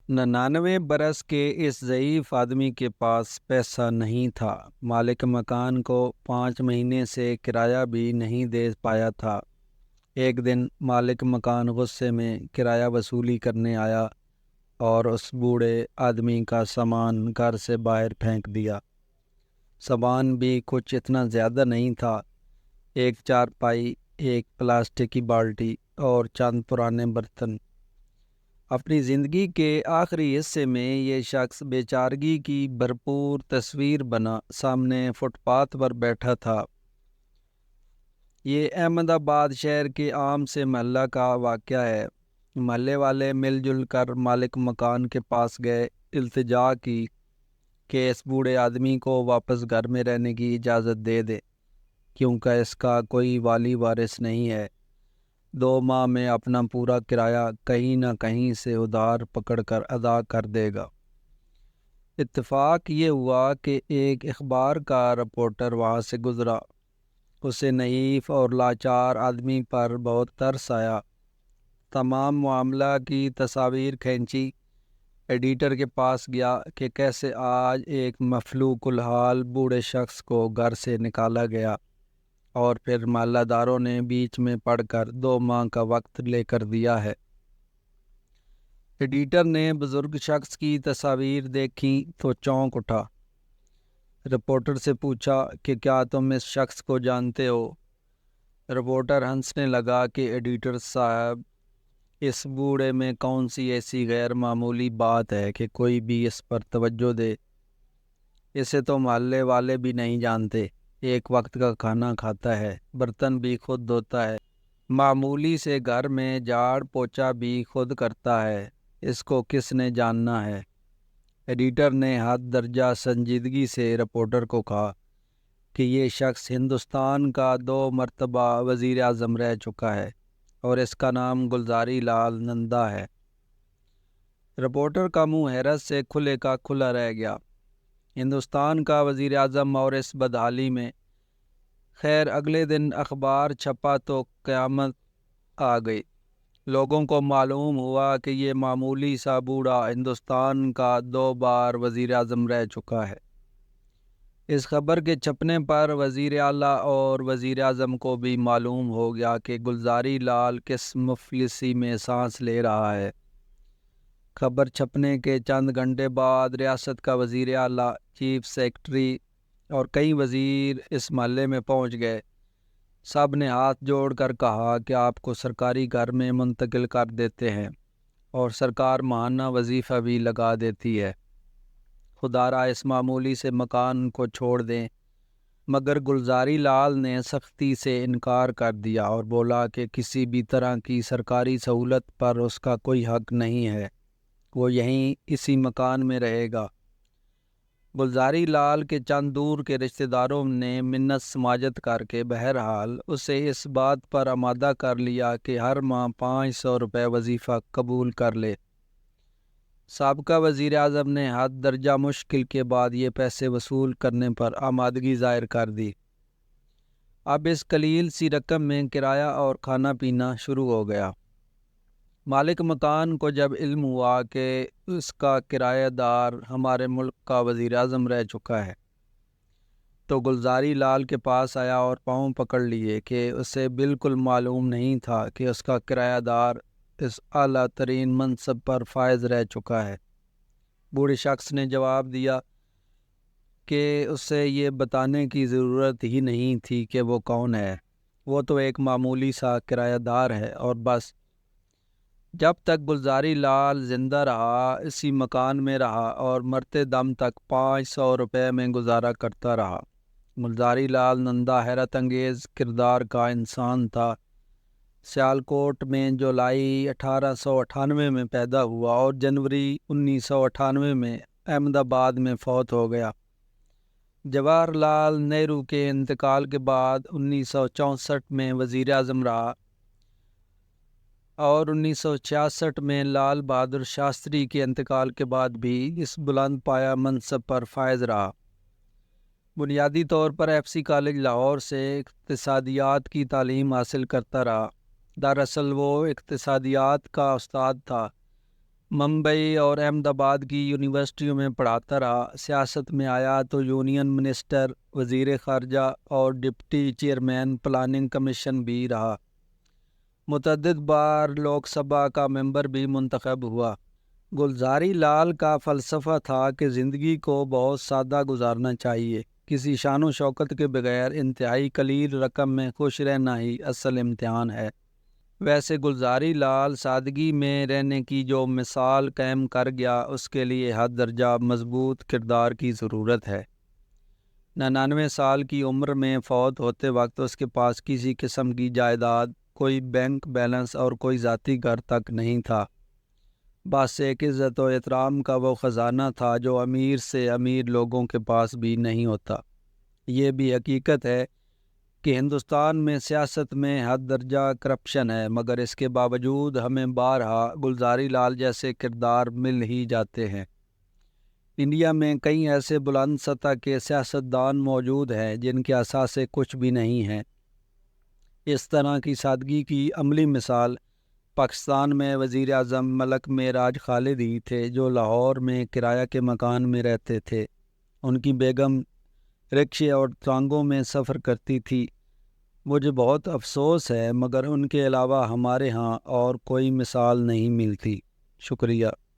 99 برس کے اس ضعیف آدمی کے پاس پیسہ نہیں تھا۔ مالک مکان کو 5 مہینے سے کرایہ بھی نہیں دے پایا تھا۔ ایک دن مالک مکان غصے میں کرایہ وصولی کرنے آیا اور اس بوڑھے آدمی کا سامان گھر سے باہر پھینک دیا۔ سامان بھی کچھ اتنا زیادہ نہیں تھا، ایک چارپائی، ایک پلاسٹک کی بالٹی اور چند پرانے برتن۔ اپنی زندگی کے آخری حصے میں یہ شخص بیچارگی کی بھرپور تصویر بنا سامنے فٹ پاتھ پر بیٹھا تھا۔ یہ احمد آباد شہر کے عام سے محلہ کا واقعہ ہے۔ محلے والے مل جل کر مالک مکان کے پاس گئے، التجا کی کہ اس بوڑھے آدمی کو واپس گھر میں رہنے کی اجازت دے دے، کیونکہ اس کا کوئی والی وارث نہیں ہے۔ 2 ماہ میں اپنا پورا کرایہ کہیں نہ کہیں سے ادھار پکڑ کر ادا کر دے گا۔ اتفاق یہ ہوا کہ ایک اخبار کا رپورٹر وہاں سے گزرا۔ اسے نحیف اور لاچار آدمی پر بہت ترس آیا۔ تمام معاملہ کی تصاویر کھینچی، ایڈیٹر کے پاس گیا کہ کیسے آج ایک مفلوک الحال بوڑھے شخص کو گھر سے نکالا گیا، اور پھر محلہ داروں نے بیچ میں پڑھ کر 2 ماہ کا وقت لے کر دیا ہے۔ ایڈیٹر نے بزرگ شخص کی تصاویر دیکھی تو چونک اٹھا۔ رپورٹر سے پوچھا کہ کیا تم اس شخص کو جانتے ہو؟ رپورٹر ہنسنے لگا کہ ایڈیٹر صاحب، اس بوڑھے میں کون سی ایسی غیر معمولی بات ہے کہ کوئی بھی اس پر توجہ دے؟ اسے تو محلے والے بھی نہیں جانتے۔ ایک وقت کا کھانا کھاتا ہے، برتن بھی خود دھوتا ہے، معمولی سے گھر میں جھاڑ پوچھا بھی خود کرتا ہے، اس کو کس نے جاننا ہے؟ ایڈیٹر نے حد درجہ سنجیدگی سے رپورٹر کو کہا کہ یہ شخص ہندوستان کا 2 مرتبہ وزیر اعظم رہ چکا ہے اور اس کا نام گلزاری لال نندا ہے۔ رپورٹر کا منہ حیرت سے کھلے کا کھلا رہ گیا۔ ہندوستان کا وزیر اعظم اور اس بدحالی میں! خیر، اگلے دن اخبار چھپا تو قیامت آ گئی۔ لوگوں کو معلوم ہوا کہ یہ معمولی سا بوڑھا ہندوستان کا 2 بار وزیر اعظم رہ چکا ہے۔ اس خبر کے چھپنے پر وزیر اعلیٰ اور وزیر اعظم کو بھی معلوم ہو گیا کہ گلزاری لال کس مفلسی میں سانس لے رہا ہے۔ خبر چھپنے کے چند گھنٹے بعد ریاست کا وزیر اعلیٰ، چیف سیکرٹری اور کئی وزیر اس محلے میں پہنچ گئے۔ سب نے ہاتھ جوڑ کر کہا کہ آپ کو سرکاری گھر میں منتقل کر دیتے ہیں اور سرکار ماہانہ وظیفہ بھی لگا دیتی ہے۔ خدا را اس معمولی سے مکان کو چھوڑ دیں۔ مگر گلزاری لال نے سختی سے انکار کر دیا اور بولا کہ کسی بھی طرح کی سرکاری سہولت پر اس کا کوئی حق نہیں ہے، وہ یہیں اسی مکان میں رہے گا۔ گلزاری لال کے چند دور کے رشتہ داروں نے منت سماجت کر کے بہرحال اسے اس بات پر آمادہ کر لیا کہ ہر ماہ 500 روپے وظیفہ قبول کر لے۔ سابقہ وزیر اعظم نے حد درجہ مشکل کے بعد یہ پیسے وصول کرنے پر آمادگی ظاہر کر دی۔ اب اس قلیل سی رقم میں کرایہ اور کھانا پینا شروع ہو گیا۔ مالک مکان کو جب علم ہوا کہ اس کا کرایہ دار ہمارے ملک کا وزیر اعظم رہ چکا ہے، تو گلزاری لال کے پاس آیا اور پاؤں پکڑ لیے کہ اسے بالکل معلوم نہیں تھا کہ اس کا کرایہ دار اس اعلیٰ ترین منصب پر فائز رہ چکا ہے۔ بوڑھے شخص نے جواب دیا کہ اسے یہ بتانے کی ضرورت ہی نہیں تھی کہ وہ کون ہے، وہ تو ایک معمولی سا کرایہ دار ہے اور بس۔ جب تک گلزاری لال زندہ رہا، اسی مکان میں رہا اور مرتے دم تک 500 روپے میں گزارا کرتا رہا۔ گلزاری لال نندا حیرت انگیز کردار کا انسان تھا۔ سیالکوٹ میں جولائی 1898 میں پیدا ہوا اور جنوری 1998 میں احمد آباد میں فوت ہو گیا۔ جواہر لال نہرو کے انتقال کے بعد 1964 میں وزیر اعظم رہا اور 1966 میں لال بہادر شاستری کے انتقال کے بعد بھی اس بلند پایہ منصب پر فائز رہا۔ بنیادی طور پر ایف سی کالج لاہور سے اقتصادیات کی تعلیم حاصل کرتا رہا۔ دراصل وہ اقتصادیات کا استاد تھا، ممبئی اور احمد آباد کی یونیورسٹیوں میں پڑھاتا رہا۔ سیاست میں آیا تو یونین منسٹر، وزیر خارجہ اور ڈپٹی چیئرمین پلاننگ کمیشن بھی رہا۔ متعدد بار لوک سبھا کا ممبر بھی منتخب ہوا۔ گلزاری لال کا فلسفہ تھا کہ زندگی کو بہت سادہ گزارنا چاہیے، کسی شان و شوکت کے بغیر انتہائی قلیل رقم میں خوش رہنا ہی اصل امتحان ہے۔ ویسے گلزاری لال سادگی میں رہنے کی جو مثال قائم کر گیا، اس کے لیے حد درجہ مضبوط کردار کی ضرورت ہے۔ 99 سال کی عمر میں فوت ہوتے وقت اس کے پاس کسی قسم کی جائیداد، کوئی بینک بیلنس اور کوئی ذاتی گھر تک نہیں تھا۔ بس ایک عزت و احترام کا وہ خزانہ تھا جو امیر سے امیر لوگوں کے پاس بھی نہیں ہوتا۔ یہ بھی حقیقت ہے کہ ہندوستان میں سیاست میں حد درجہ کرپشن ہے، مگر اس کے باوجود ہمیں بارہا گلزاری لال جیسے کردار مل ہی جاتے ہیں۔ انڈیا میں کئی ایسے بلند سطح کے سیاستدان موجود ہیں جن کے اثاثے کچھ بھی نہیں ہیں۔ اس طرح کی سادگی کی عملی مثال پاکستان میں وزیر اعظم ملک معراج خالد ہی تھے، جو لاہور میں کرایہ کے مکان میں رہتے تھے۔ ان کی بیگم رکشے اور ٹانگوں میں سفر کرتی تھی۔ مجھے بہت افسوس ہے، مگر ان کے علاوہ ہمارے ہاں اور کوئی مثال نہیں ملتی۔ شکریہ۔